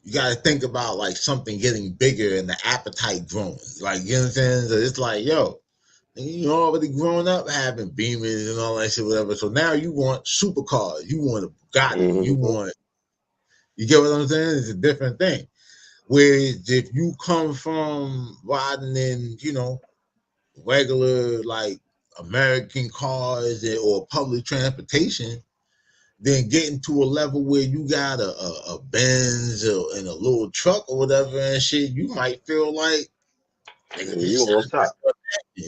you got to think about like something getting bigger and the appetite growing. Like, you know what I'm saying? So it's like, yo, you already grown up having Beamers and all that shit, whatever. So now you want supercars. You want a Bugatti. You get what I'm saying? It's a different thing. Whereas if you come from riding in, you know, regular like American cars or public transportation, then getting to a level where you got a Benz and a little truck or whatever and shit, you might feel like you on top.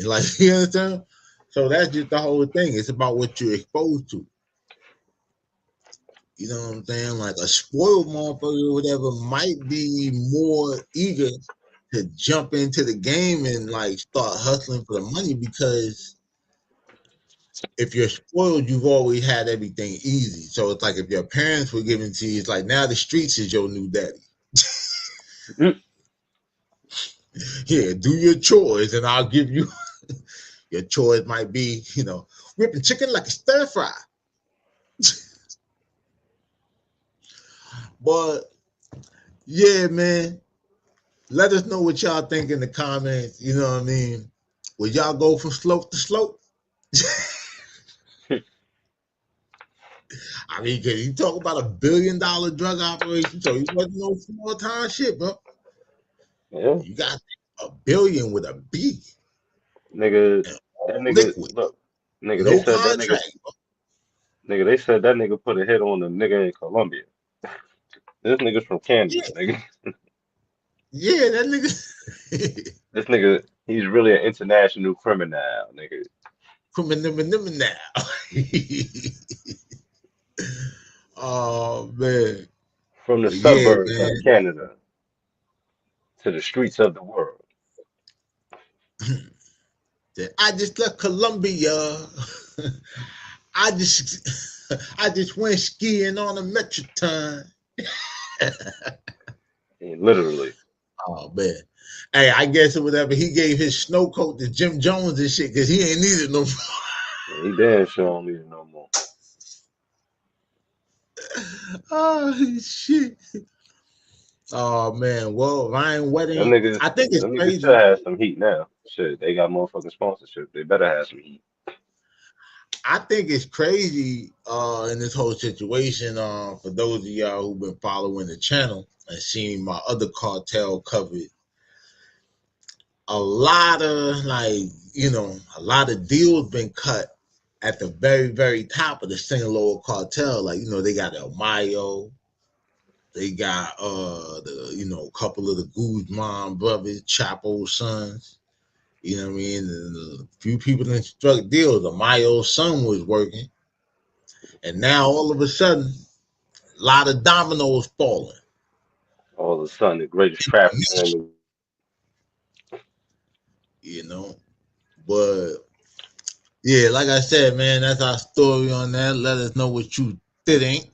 Like, you understand? So that's just the whole thing. It's about what you're exposed to. You know what I'm saying? Like a spoiled motherfucker or whatever might be more eager to jump into the game and like start hustling for the money, because if you're spoiled, you've always had everything easy. So it's like if your parents were giving to you, it's like now the streets is your new daddy. Yeah, do your chores and I'll give you your chores might be, you know, whipping chicken like a stir fry. But yeah, man, let us know what y'all think in the comments. You know what I mean? Will y'all go from slope to slope? I mean, cause you talk about $1 billion drug operation, so you wasn't no small time shit, bro. Yeah. You got $1 billion with a B. Nigga, that nigga, liquid. look, nigga, No they said contract, that nigga, they said that nigga put a hit on the nigga in Colombia. This nigga's from Canada, nigga. Yeah, that nigga. This nigga, he's really an international criminal, nigga. Criminal now. Oh man. From the suburbs of Canada to the streets of the world. I just left Colombia. I just went skiing on a Metroton. Literally. Oh man. Hey, I guess or whatever. He gave his snow coat to Jim Jones and shit because he ain't needed no more. He damn sure don't need it no more. Oh shit. Oh man. Well, Ryan Wedding. Them niggas, I think it's them crazy. niggas should have some heat now. Shit, they got motherfucking sponsorship. They better have some heat. I think it's crazy in this whole situation. For those of y'all who've been following the channel and seeing my other cartel coverage, a lot of a lot of deals been cut at the very, very top of the Sinaloa cartel. Like, you know, they got El Mayo, they got a couple of the Guzman brothers, Chapo's sons. You know what I mean? And a few people that struck deals. The Mayo's son was working. And now all of a sudden, a lot of dominoes falling. All of a sudden, the greatest trafficker. You know? But yeah, like I said, man, that's our story on that. Let us know what you think.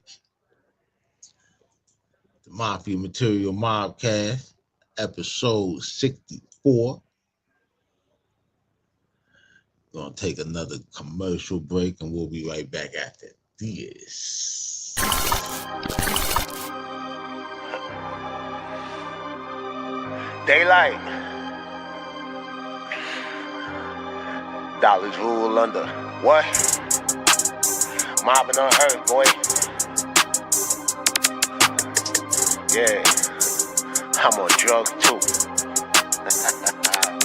The Mafia Material Mobcast, episode 64. Gonna take another commercial break and we'll be right back after this. Daylight. Dollars rule under what? Mobbing on earth, boy. Yeah, I'm on drugs too.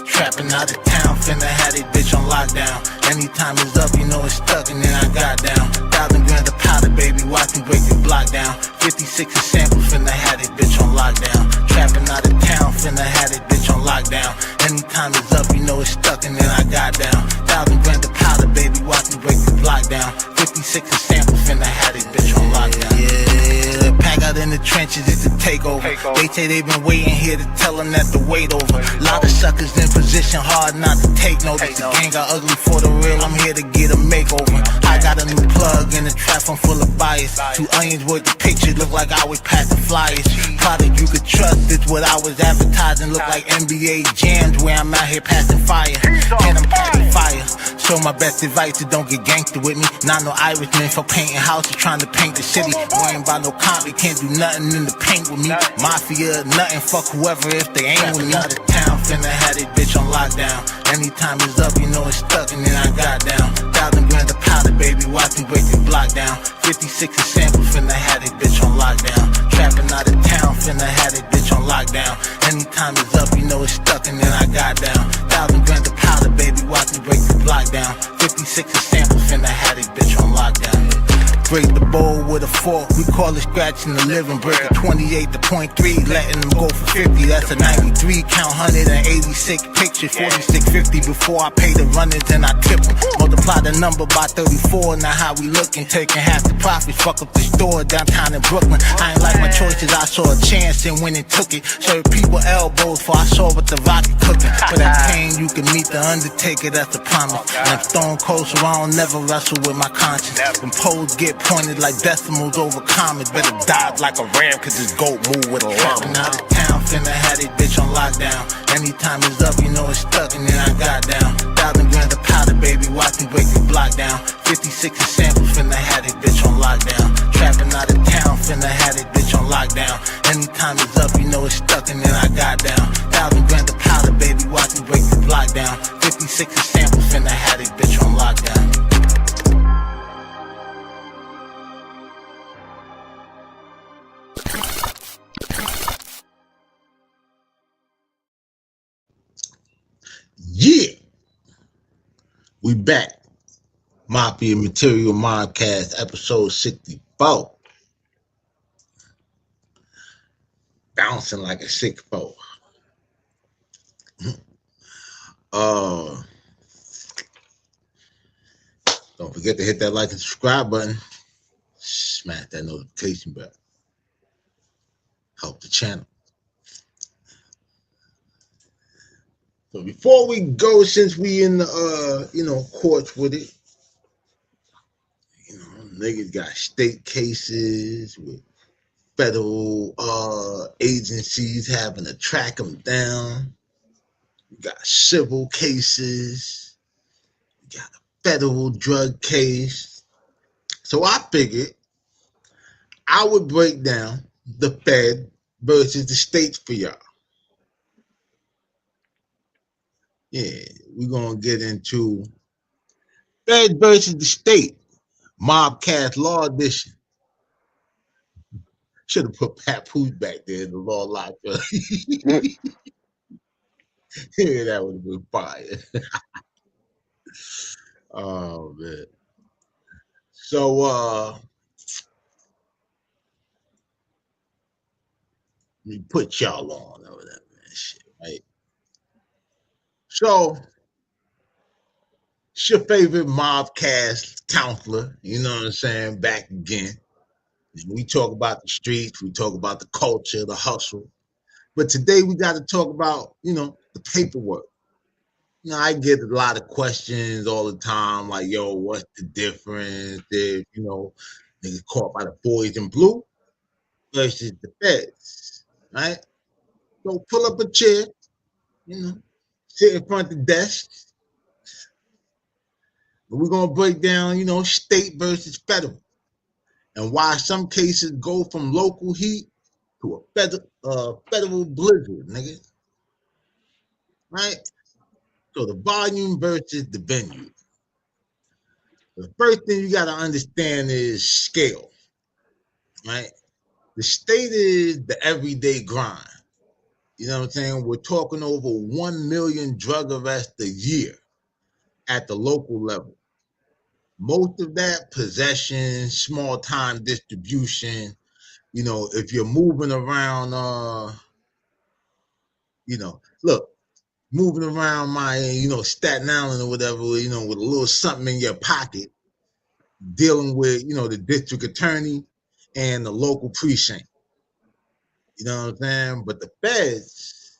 Trapping out of town, finna have this bitch on lockdown. Anytime it's up, you know it's stuck, and then I got down. 1,000 grand of powder, baby, watch me break the block down. 56 a sample, finna have this bitch on lockdown. Trapping out of town, finna have this bitch on lockdown. Anytime it's up, you know it's stuck, and then I got down. 1,000 grand of powder, baby, watch me break the block down. 56 a sample, finna have this bitch on lockdown. Yeah, pack out in the trenches, it's a takeover. They say they've been waiting here to tell them that the wait over. Lot of suckers in position, hard not to take notice. The gang got ugly for the real, I'm here to get a makeover. I got a new plug in the trap, I'm full of bias. 2 onions worth of pictures, look like I was passing flyers. Product you could trust, it's what I was advertising. Look like NBA jams where I'm out here passing fire. And I'm packing fire. sure my best advice is don't get gangster with me. Not no Irishman for painting houses, trying to paint the city. Worrying about no copy, can't do nothing in the paint with me. Mafia, nothing, fuck whoever if they ain't with me. Out of town, finna have this bitch on lockdown. Anytime it's up, you know it's stuck, and then I got down. 1,000 grand of powder, baby, watch me break this block down. 56 a sample, finna have this bitch on lockdown. Trapping out of town, finna have this bitch on lockdown. Anytime it's up, you know it's stuck, and then I got down. 1,000 grand of powder, baby, watch me break this block down. 56 a sample, finna have this bitch on lockdown. Break the bowl with a fork, we call it scratching the living. Break a 28 to .3, letting them go for 50. That's a 93, count 186 pictures, 46.50 before I pay the runners and I tip them. Multiply the number by 34, now how we looking? Taking half the profits, fuck up the store downtown in Brooklyn. I ain't like my choices, I saw a chance and went and took it. Showed people elbows for I saw what the rocket cooking. For that pain, you can meet the Undertaker, that's a promise. And I'm stone cold, so I don't never wrestle with my conscience. When poles get pointed like decimals over commas, better dodge like a ram, cause this goat move with a llama. Out of town, finna have this bitch on lockdown. Anytime it's up, you know it's stuck, and then I got down. 1,000 grand of powder, baby, watch me break this block down. 56 a sample, finna have this bitch on lockdown. Trapping out of town, finna have this bitch on lockdown. Anytime it's up, you know it's stuck, and then I got down. 1,000 grand of powder, baby, watch me break this block down. 56 a sample, finna have this bitch on lockdown. Yeah, we back. Mafia Material Mobcast, episode 64. Bouncing like a sick foe. Don't forget to hit that like and subscribe button. Smash that notification bell. Help the channel. So before we go, since we in the courts with it, niggas got state cases with federal agencies having to track them down. We got civil cases. We got a federal drug case. So I figured I would break down the Fed versus the states for y'all. Yeah, we're going to get into Fed versus the state, Mobcast Law Edition. Should have put Pat Pooch back there in the law life. Yeah, that would have been fire. Oh, man. So, let me put y'all on over that, man. Shit, right? So, it's your favorite Mobcast counselor, you know what I'm saying, back again. We talk about the streets, we talk about the culture, the hustle. But today we got to talk about, the paperwork. I get a lot of questions all the time, like, yo, what's the difference if, niggas caught by the boys in blue versus the feds, right? So pull up a chair, sit in front of the desk. And we're going to break down, state versus federal. And why some cases go from local heat to a federal blizzard, nigga. Right? So the volume versus the venue. The first thing you got to understand is scale, right? The state is the everyday grind. You know what I'm saying? We're talking over 1 million drug arrests a year at the local level. Most of that possession, small time distribution. If you're moving around, look, moving around my, Staten Island or whatever, with a little something in your pocket, dealing with, the district attorney and the local precinct. You know what I'm saying? But the feds,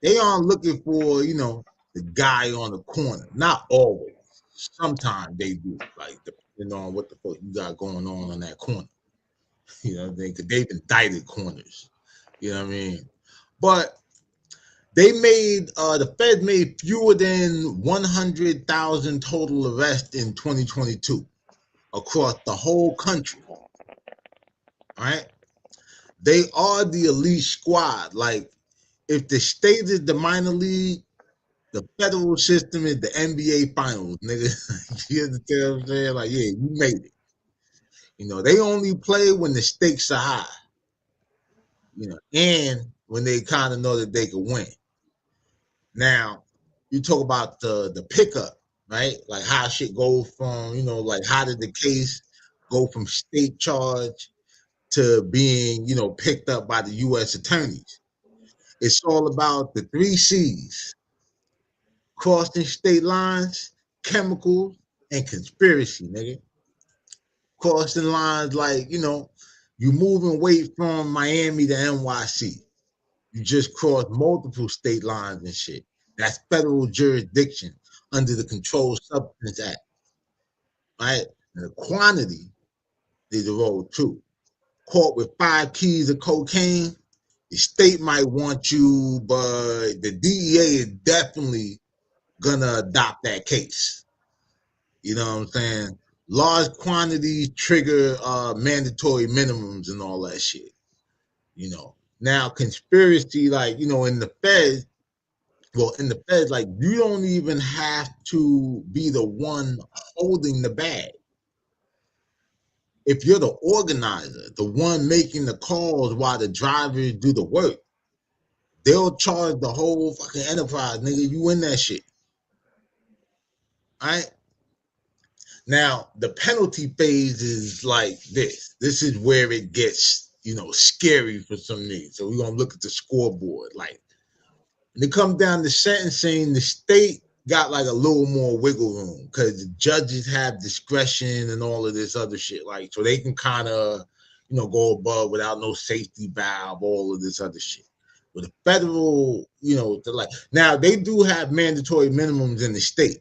they aren't looking for, the guy on the corner. Not always. Sometimes they do, like, depending on what the fuck you got going on that corner. You know what I mean? Because they've indicted corners. You know what I mean? But They made the Fed made fewer than 100,000 total arrests in 2022 across the whole country. All right, they are the elite squad. Like, if the state is the minor league, the federal system is the NBA finals, nigga. You understand what I'm saying? Like, yeah, you made it. You know, they only play when the stakes are high. You know, and when they kind of know that they can win. Now, you talk about the pickup, right? Like how shit go from, you know, like how did the case go from state charge to being, you know, picked up by the U.S. attorneys? It's all about the 3 C's: crossing state lines, chemicals, and conspiracy, nigga. Crossing lines like, you know, you moving weight from Miami to NYC. You just crossed multiple state lines and shit. That's federal jurisdiction under the Controlled Substance Act, right? And the quantity is a role too. Caught with 5 keys of cocaine, the state might want you, but the DEA is definitely gonna adopt that case. You know what I'm saying? Large quantities trigger mandatory minimums and all that shit. You know. Now conspiracy, like, you know, in the Fed, like, you don't even have to be the one holding the bag. If you're the organizer, the one making the calls while the drivers do the work, they'll charge the whole fucking enterprise, nigga. You win that shit. All right? Now, the penalty phase is like this. This is where it gets, you know, scary for some niggas. So we're going to look at the scoreboard. Like, when it comes down to sentencing, the state got like a little more wiggle room because the judges have discretion and all of this other shit. Like, so they can kind of, you know, go above without no safety valve, all of this other shit. But the federal, you know, like, now they do have mandatory minimums in the state.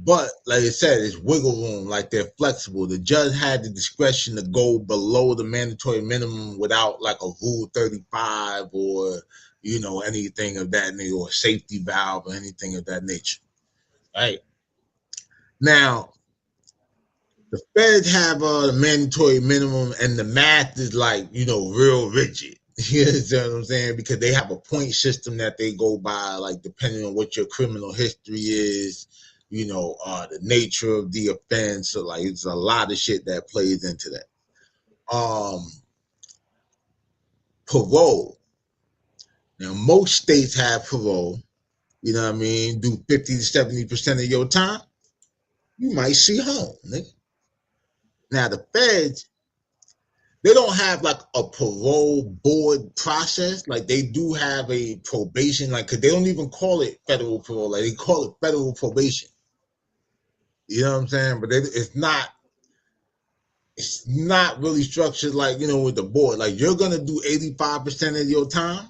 But like I said, it's wiggle room, like they're flexible. The judge had the discretion to go below the mandatory minimum without like a Rule 35 or, you know, anything of that nature, or a safety valve or anything of that nature. Right? Now, the feds have the mandatory minimum, and the math is like, you know, real rigid. You understand what I'm saying? Because they have a point system that they go by, like depending on what your criminal history is, you know, the nature of the offense. So like, it's a lot of shit that plays into that. Parole. Now, most states have parole. You know what I mean? Do 50 to 70% of your time, you might see home, nigga. Now, the feds, they don't have like a parole board process. Like, they do have a probation, like, because they don't even call it federal parole. Like, they call it federal probation. You know what I'm saying? But it's not really structured like, you know, with the board. Like, you're going to do 85% of your time,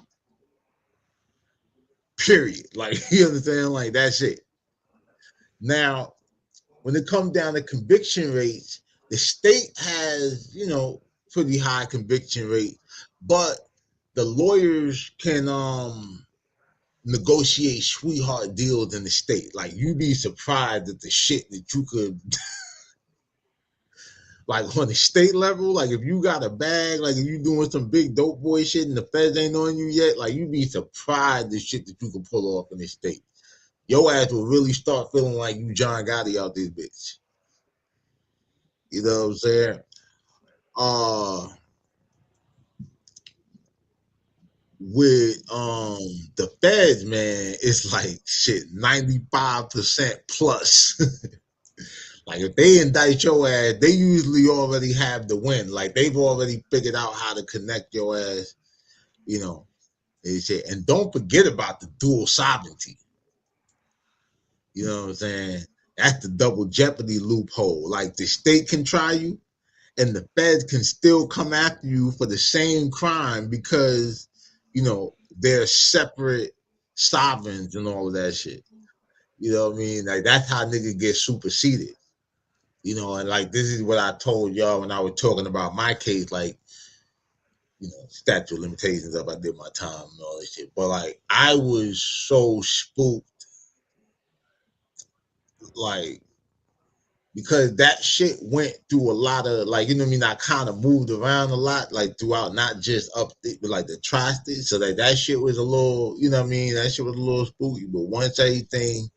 period. Like, you understand? Like, that's it. Now, when it comes down to conviction rates, the state has, you know, pretty high conviction rate, but the lawyers can negotiate sweetheart deals in the state. Like, you'd be surprised at the shit that you could, like, on the state level. Like, if you got a bag, like if you doing some big dope boy shit and the feds ain't on you yet, like, you'd be surprised the shit that you can pull off in the state. Your ass will really start feeling like you John Gotti out this bitch. You know what I'm saying? With the feds, man, it's like shit, 95% plus. Like, if they indict your ass, they usually already have the win. Like, they've already figured out how to connect your ass, you know. And don't forget about the dual sovereignty. You know what I'm saying? That's the double jeopardy loophole. Like, the state can try you, and the feds can still come after you for the same crime because, you know, they're separate sovereigns and all of that shit. You know what I mean? Like, that's how niggas get superseded. You know, and like, this is what I told y'all when I was talking about my case. Like, statute of limitations up. I did my time and all that shit. But like, I was so spooked, like, because that shit went through a lot of, like, you know what I mean? I kind of moved around a lot, like throughout, not just up, but like the tri-state. So like that shit was a little, you know what I mean? That shit was a little spooky. But once everything,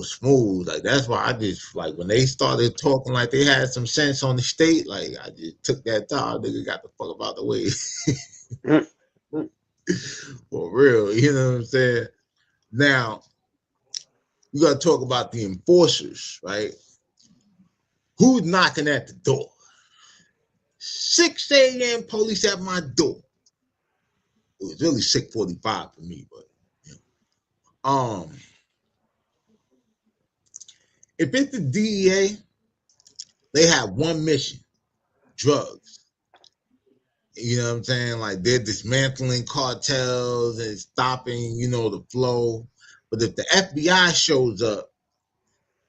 smooth, like that's why I just, like, when they started talking like they had some sense on the state, like I just took that time, nigga, got the fuck up out the way. For real, you know what I'm saying? Now, you got to talk about the enforcers, right? Who's knocking at the door? 6 a.m. police at my door. It was really 6:45 for me, but if it's the DEA, they have one mission: drugs. You know what I'm saying? Like, they're dismantling cartels and stopping, the flow. But if the FBI shows up,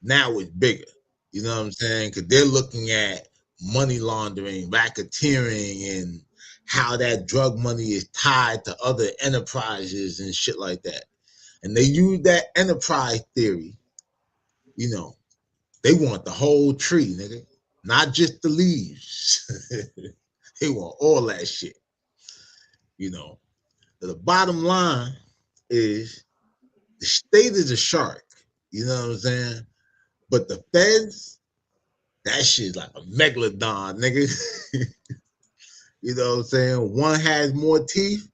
now it's bigger. You know what I'm saying? Because they're looking at money laundering, racketeering, and how that drug money is tied to other enterprises and shit like that. And they use that enterprise theory. They want the whole tree, nigga, not just the leaves. They want all that shit. The bottom line is the state is a shark. You know what I'm saying? But the feds, that shit's like a megalodon, nigga. You know what I'm saying? One has more teeth,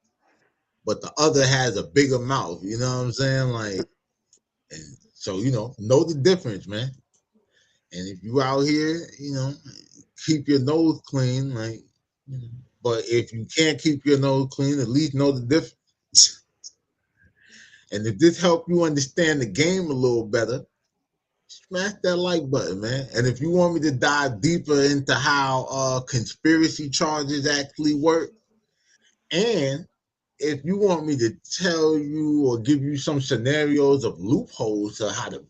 but the other has a bigger mouth. You know what I'm saying? Like, and so, know the difference, man. And if you out here, keep your nose clean, like, but if you can't keep your nose clean, at least know the difference. And if this helped you understand the game a little better, smash that like button, man. And if you want me to dive deeper into how conspiracy charges actually work, and if you want me to tell you or give you some scenarios of loopholes to how to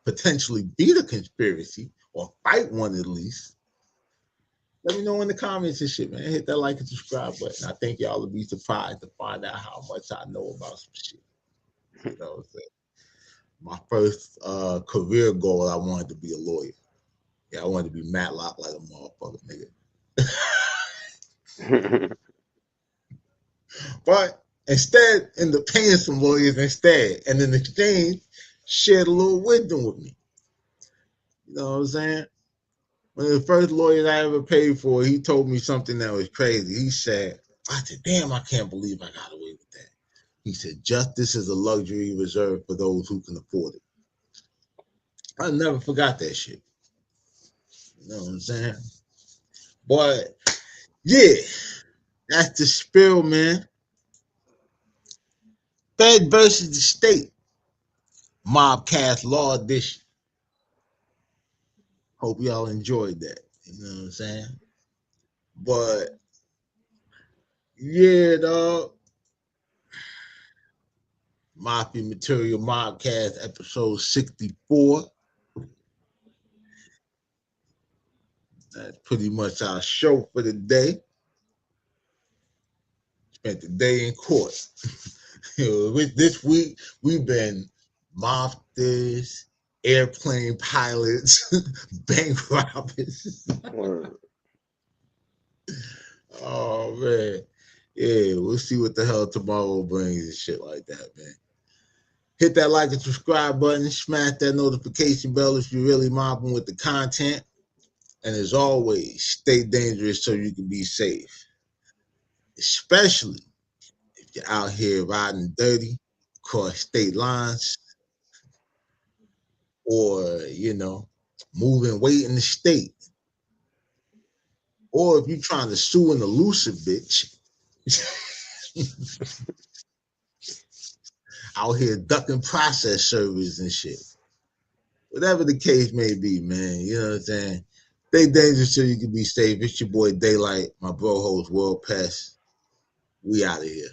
potentially beat a conspiracy or fight one at least, let me know in the comments and shit, man. Hit that like and subscribe button. I think y'all will be surprised to find out how much I know about some shit. You know what I'm saying? My first career goal, I wanted to be a lawyer. Yeah, I wanted to be Matlock like a motherfucker, nigga. But instead, ended up paying some lawyers instead, and in exchange, shared a little wisdom with me. You know what I'm saying? One of the first lawyers I ever paid for, he told me something that was crazy. He said, I said, damn, I can't believe I got away with that. He said, justice is a luxury reserved for those who can afford it. I never forgot that shit. You know what I'm saying? But, yeah, that's the spill, man. Fed versus the state. Mobcast Law Edition. Hope y'all enjoyed that. You know what I'm saying? But, yeah, dog. Mafia Material Mobcast episode 64. That's pretty much our show for the day. Spent the day in court. This week, we've been mobsters, airplane pilots, bank robbers. Oh, man. Yeah, we'll see what the hell tomorrow brings and shit like that, man. Hit that like and subscribe button. Smash that notification bell if you're really mobbing with the content. And as always, stay dangerous so you can be safe. Especially if you're out here riding dirty, cross state lines, or, moving weight in the state. Or if you're trying to sue an elusive bitch, out here ducking process servers and shit. Whatever the case may be, man, you know what I'm saying? Stay dangerous so you can be safe. It's your boy Daylight, my bro host World Pest. We out of here.